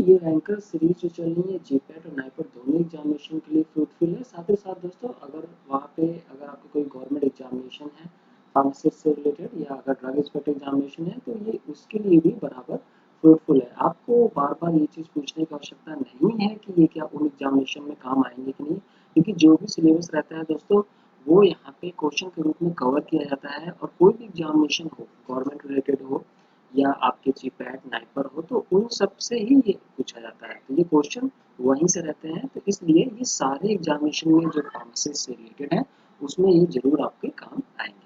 ये ranker series जो चल रही है जीपैट और नाइपर दोनों एग्जामिनेशन के लिए फ्रूटफुल है। साथ ही साथ दोस्तों अगर वहाँ पे अगर आपको कोई गवर्नमेंट एग्जामिनेशन है फार्मासिस्ट से रिलेटेड या अगर ड्रग इंस्पेक्टर एग्जामिनेशन है तो ये उसके लिए भी बराबर फ्रूटफुल है। आपको बार बार ये चीज़ पूछने की आवश्यकता नहीं है कि ये क्या उन एग्जामिनेशन में काम आएंगे कि नहीं, क्योंकि जो भी सिलेबस रहता है दोस्तों वो यहाँ पे क्वेश्चन के रूप में कवर किया जाता है। और कोई भी एग्जामिनेशन हो गवर्नमेंट रिलेटेड हो या आपके जीपैट नाइपर हो तो उन सब से ही ये पूछा जाता है, तो ये क्वेश्चन वहीं से रहते हैं। तो इसलिए ये सारे एग्जामिनेशन में जो फार्मेसी से रिलेटेड है उसमें ये जरूर आपके काम आएंगे।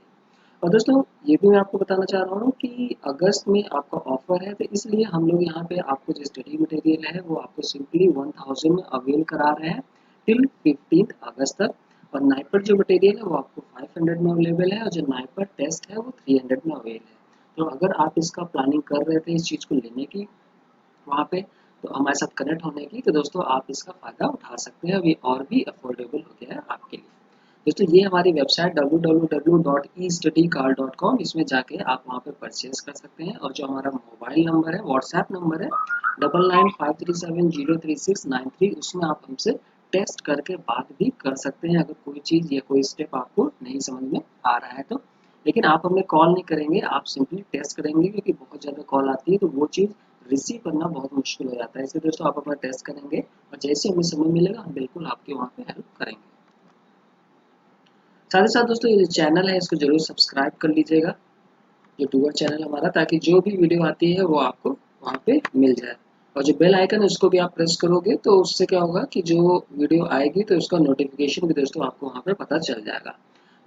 और दोस्तों ये भी मैं आपको बताना चाह रहा हूँ कि अगस्त में आपका ऑफर है, तो इसलिए हम लोग यहाँ पे आपको जो स्टडी मटेरियल है वो आपको सिंपली 1000 में अवेल करा रहे हैं टिल 15 अगस्त तक। और नाइपर जो मटेरियल है वो आपको 500 में अवेलेबल है और जो नाइपर टेस्ट है वो 300 में अवेल है। तो अगर आप इसका प्लानिंग कर रहे थे इस चीज़ को लेने की वहाँ पे तो हमारे साथ कनेक्ट होने की, तो दोस्तों आप इसका फ़ायदा उठा सकते हैं। अभी और भी अफोर्डेबल हो गया है आपके लिए। दोस्तों ये हमारी वेबसाइट www.estudycard.com, इसमें जाके आप वहाँ पे परचेज कर सकते हैं। और जो हमारा मोबाइल नंबर है व्हाट्सएप नंबर है 9953703693, उसमें आप हमसे टेस्ट करके बात भी कर सकते हैं अगर कोई चीज़ या कोई स्टेप आपको नहीं समझ में आ रहा है तो। लेकिन आप हमें कॉल नहीं करेंगे, आप सिंपली टेस्ट करेंगे, क्योंकि बहुत ज़्यादा कॉल आती है तो वो चीज़ रिसीव करना बहुत मुश्किल हो जाता है। इसलिए दोस्तों आप अपना टेस्ट करेंगे और जैसे हमें समय मिलेगा हम बिल्कुल आपके वहाँ पे हेल्प करेंगे। साथ ही साथ दोस्तों ये जो चैनल है इसको जरूर सब्सक्राइब कर लीजिएगा, यूट्यूबर चैनल हमारा, ताकि जो भी वीडियो आती है वो आपको वहाँ पे मिल जाए। और जो बेल आइकन है उसको भी आप प्रेस करोगे तो उससे क्या होगा कि जो वीडियो आएगी तो उसका नोटिफिकेशन भी दोस्तों आपको वहाँ पे पता चल जाएगा।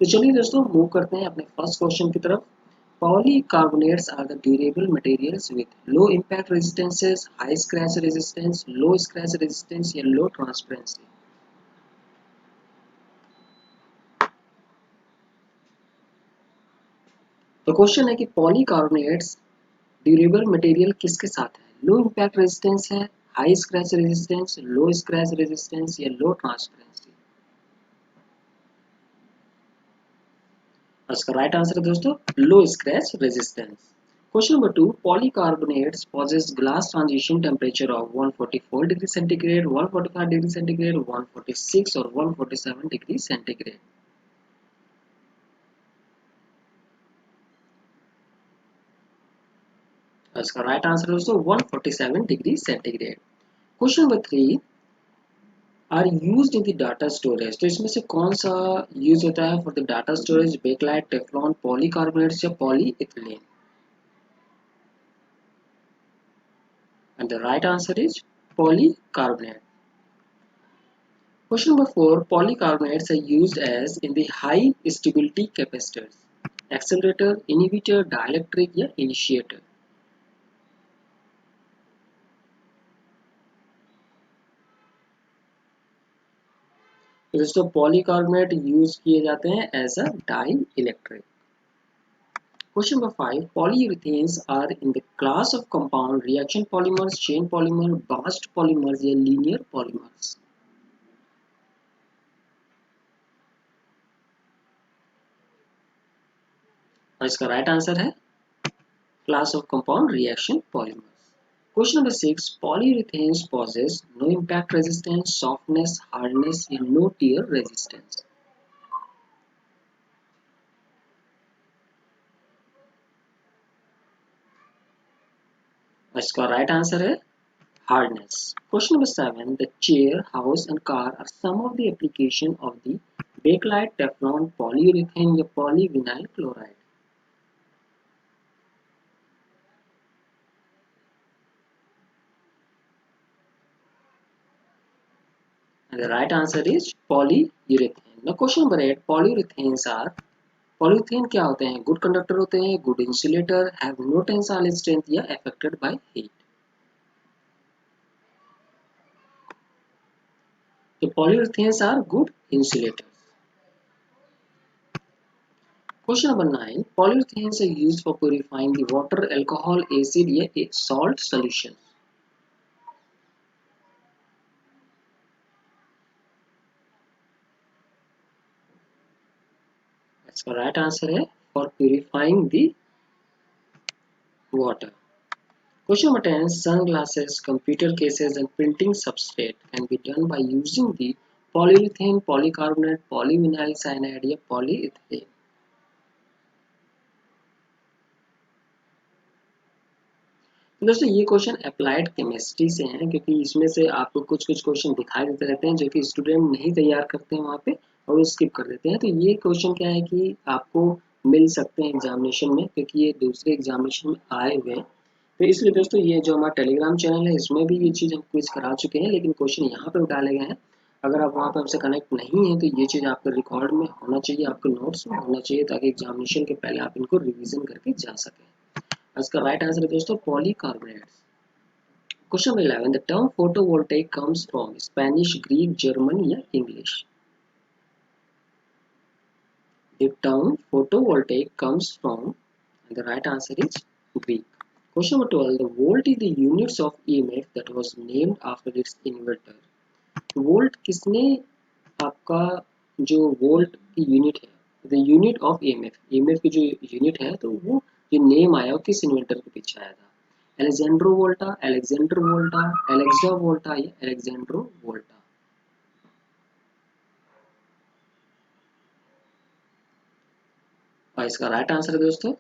तो चलिए दोस्तों मूव करते हैं अपने फर्स्ट क्वेश्चन की तरफ। Polycarbonates are the durable materials with low impact resistances, high scratch resistance, low scratch resistance या low transparency। तो क्वेश्चन है कि पॉलीकार्बोनेट्स ड्यूरेबल मटेरियल किसके साथ है? लो इम्पैक्ट रेजिस्टेंस है, high scratch resistance, low scratch resistance या लो ट्रांसपेरेंसी। इसका राइट आंसर है दोस्तों low scratch resistance. Question number 2, polycarbonates possess glass transition temperature of 144 degree centigrade, 145 degree centigrade, 146 और 147 degree centigrade. इसका राइट आंसर है दोस्तों 147 degree centigrade. Question number 3, are used in the data storage, तो इसमें से कौन सा यूज होता है for the data storage? Bakelite, Teflon, polycarbonates या polyethylene? And the right answer is polycarbonate. Question number 4, polycarbonates are used as in the high stability capacitors, accelerator, inhibitor, dielectric या initiator। तो दोस्तों पॉलीकार्बोनेट यूज किए जाते हैं as a dielectric. Question number 5, polyurethanes are in the class of compound reaction polymers, chain polymer, burst polymers या linear polymers। और इसका right answer है class of compound reaction polymers. Question number 6, polyurethanes possess no impact resistance, softness, hardness या no tear resistance। इसका right answer है hardness. Question number 7, the chair, house and car are some of the application of the bakelite, teflon, polyurethane या polyvinyl chloride। And the right answer is polyurethane। Now question number 8, polyurethane क्या होते हैं? Good conductor होते हैं, good insulator, have no tensile strength या affected by heat. तो polyurethanes are good insulators। Question number 9, polyurethanes are used for purifying the water, alcohol, acid या salt solution। इसका right answer है for purifying the water. Question number 10, sunglasses, computer cases and printing substrate can be done by using the polyurethane, polycarbonate, polyvinyl cyanide या polyethylene. तो दोस्तों ये question applied chemistry से हैं, क्योंकि इसमें से आपको कुछ कुछ क्वेश्चन दिखाई देते रहते हैं जो कि स्टूडेंट नहीं तैयार करते हैं वहाँ पे और वो स्किप कर देते हैं। तो ये क्वेश्चन क्या है कि आपको मिल सकते हैं एग्जामिनेशन में, क्योंकि ये दूसरे एग्जामिनेशन में आए हुए हैं। तो इसलिए दोस्तों ये जो हमारा टेलीग्राम चैनल है इसमें भी ये चीज़ हम क्विज करा चुके हैं, लेकिन क्वेश्चन यहाँ पर डाले गए हैं। अगर आप वहाँ पर हमसे कनेक्ट नहीं है तो ये चीज़ आपके रिकॉर्ड में होना चाहिए, आपके नोट्स में होना चाहिए, ताकि एग्जामिनेशन के पहले आप इनको रिविजन करके जा सकें। इसका राइट आंसर है दोस्तों polycarbonates. Question number 11, the term photovoltaic comes from Spanish, Greek, German या English? The term photovoltaic comes from, and the right answer is Greek. Question number 12, the volt is the units of EMF that was named after its inventor. Volt किसने आपका जो volt की unit है, the unit of EMF की जो unit है, तो वो जो नेम आया वो किस इन्वेंटर के पीछे आया था? एलेक्जेंड्रो वोल्टा, एलेक्जेंडर वोल्टा, एलेक्सा वोल्टा या एलेक्जेंड्रो वोल्टा? और इसका राइट आंसर है दोस्तों,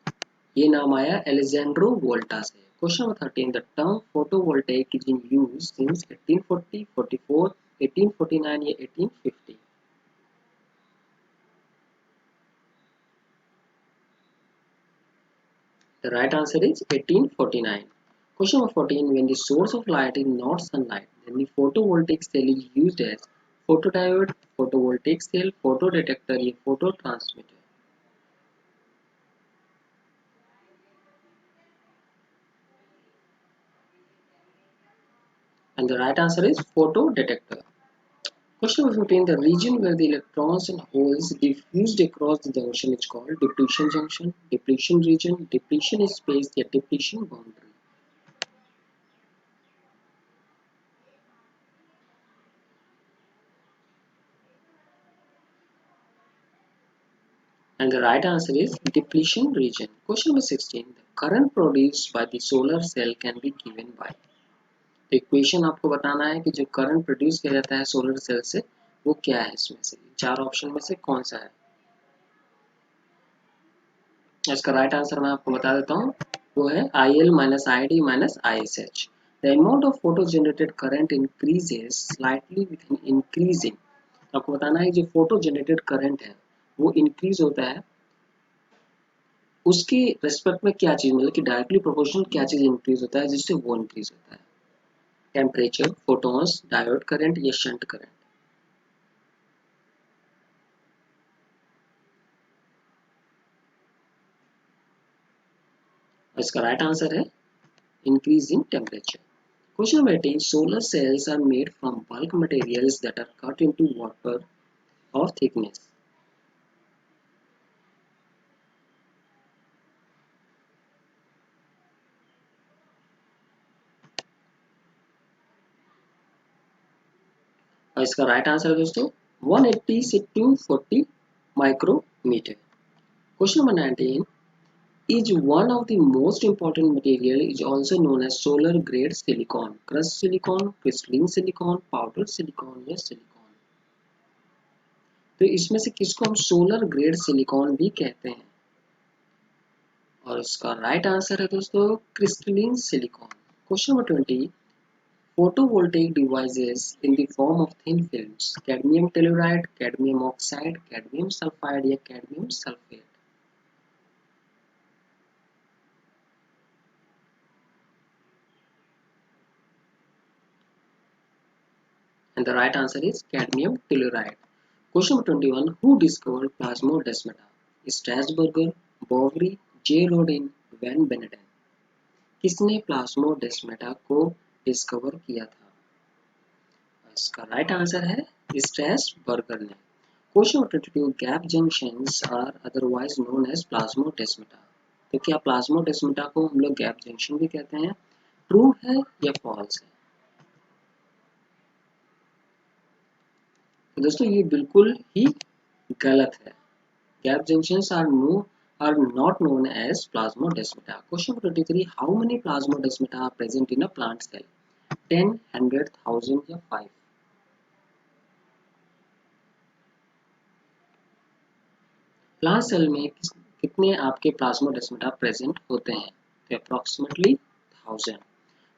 ये नाम आया एलेक्जेंड्रो वोल्टा से। Question number 13, the term photovoltaic is in use since 1840, 44, 1849 या 1850? The right answer is 1849. Question number 14, when the source of light is not sunlight, then the photovoltaic cell is used as photodiode, photovoltaic cell, photodetector या phototransmitter? And the right answer is photodetector. Question number 15, the region where the electrons and holes diffused across the junction is called depletion junction, depletion region, depletion space या depletion boundary? And the right answer is depletion region. Question number 16, the current produced by the solar cell can be given by? Equation आपको बताना है कि जो current produce किया जाता है solar cell से वो क्या है, इसमें से चार ऑप्शन में से कौन सा है? इसका राइट आंसर मैं आपको बता देता हूँ, वो है IL minus ID minus ISH। The amount of photo generated current increases slightly with in increasing. आपको बताना है जो फोटो जनरेटेड करंट है वो इंक्रीज होता है, उसके रेस्पेक्ट में क्या चीज, मतलब कि डायरेक्टली प्रोपोर्शनल क्या चीज इंक्रीज होता है जिससे वो इंक्रीज होता है? टेम्परेचर, फोटॉन्स, डायोड करंट या शंट करंट? इसका राइट आंसर है increase in temperature. Question number 18, solar cells are made from bulk materials that are cut into wafer of thickness. और इसका राइट आंसर है दोस्तों 180 से 240 माइक्रोमीटर। Question number 19, is one of the most important material is also known as solar grade silicon, crushed silicon, crystalline silicon, powdered silicon या silicon? तो इसमें से किसको हम सोलर ग्रेड सिलिकॉन भी कहते हैं? और इसका राइट आंसर है दोस्तों crystalline silicon. Question number 20, photovoltaic devices in the form of thin films, cadmium telluride, cadmium oxide, cadmium sulfide या cadmium sulfate? And the right answer is cadmium telluride. Question number 21, who discovered plasmodesmata? Strasburger, Boveri, J. Rodin, Van Beneden? किसने plasmodesmata को discover किया था? इसका right answer है Strasburger ने। Question number 22, gap junctions are otherwise known as plasmodesmata. तो क्या plasmodesmata को हम लोग गैप जंक्शन भी कहते हैं? ट्रू है या फॉल्स है? तो दोस्तों ये बिल्कुल ही गलत है। Gap junctions are are not known as plasmodesmata. Question 23. How many plasmodesmata are present in a plant cell? 10, 100, 1000 या 5? प्लांट सेल में कितने आपके प्लाज्मोडेस्माटा प्रेजेंट होते हैं? तो approximately 1000.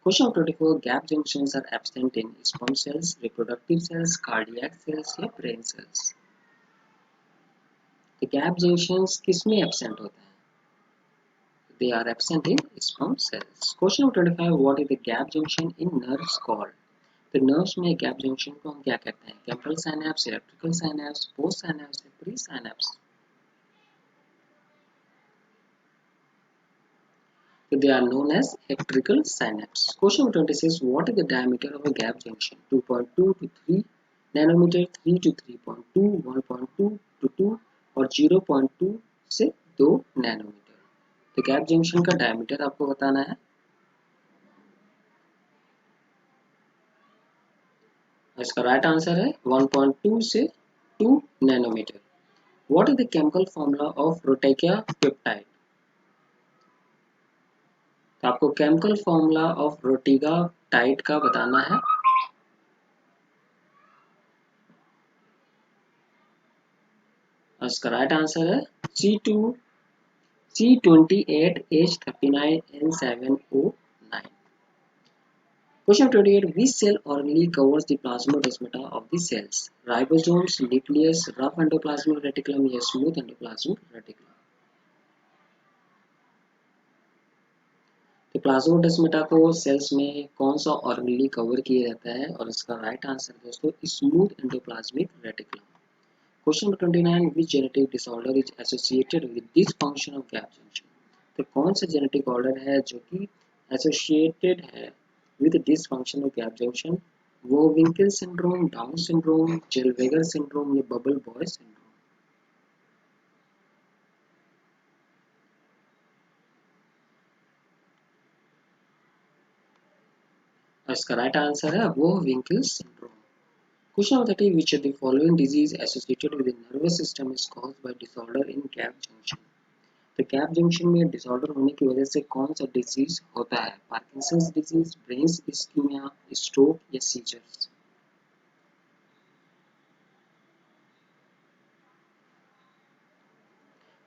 Question 24. Gap junctions are absent in sperm cells, reproductive cells, cardiac cells या brain cells? तो gap junctions किसमें एब्सेंट होते हैं? They are absent in sperm cells. Question 25. What is the gap junction in nerves called? तो nerves में gap junction को हम क्या कहते हैं? Chemical synapse, electrical synapse, post synapse, pre synapse? They are known as electrical synapse. Question 26. What is the diameter of a gap junction? 2.2 to 3 nanometer, 3 to 3.2, 1.2 to 2 और 0.2 से 2 nanometre. तो gap junction का diameter आपको बताना है. इसका right answer है 1.2 से 2 nanometre. What is the chemical formula of Rhodesia peptide? तो आपको केमिकल फॉर्मूला ऑफ रोटिगा टाइड का बताना है. इसका राइट आंसर है C28H39N7O9. Question 28. Which cell organelle covers the plasmodesmata of the cells? Ribosomes, nucleus, rough endoplasmic reticulum या smooth endoplasmic reticulum? तो plasmodesmata को सेल्स में कौन सा ऑर्गेनेली कवर किया जाता है? और इसका राइट आंसर दोस्तों smooth endoplasmic reticulum. Question 29. Which genetic disorder is associated with dysfunction of gap junction? तो कौन सा जेनेटिक ऑर्डर है जो कि एसोसिएटेड है with dysfunction of gap junction? Vohwinkel syndrome, Down syndrome, Zellweger syndrome या bubble boy syndrome? इसका right answer है Vohwinkel syndrome. Question 30. Which of the following disease associated with the nervous system is caused by disorder in gap junction? तो gap junction में disorder होने की वजह से कौन सा डिजीज होता है? Parkinson's disease, brain ischemia, stroke या सीजर्स?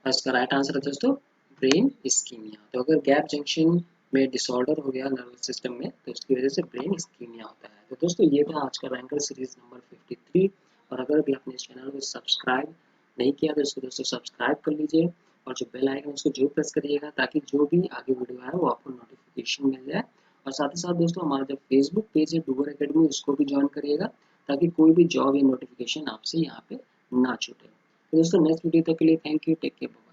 इसका राइट आंसर है दोस्तों ब्रेन इस्कीमिया. तो अगर गैप जंक्शन में डिसऑर्डर हो गया नर्वस सिस्टम में तो उसकी वजह से ब्रेन इस्कीमिया होता है. तो दोस्तों ये था आज का रैंकर सीरीज नंबर 53. और अगर भी आपने इस चैनल को सब्सक्राइब नहीं किया तो इसको दोस्तों सब्सक्राइब कर लीजिए और जो बेल आइकन उसको जरूर प्रेस करिएगा ताकि जो भी आगे वीडियो आए वो आपको नोटिफिकेशन मिल जाए. और साथ ही साथ दोस्तों हमारा जो फेसबुक पेज है डूबर एकेडमी उसको भी ज्वाइन करिएगा ताकि कोई भी जॉब या नोटिफिकेशन आपसे यहाँ पे ना छूटे. तो दोस्तों नेक्स्ट वीडियो तक के लिए थैंक यू. Take care.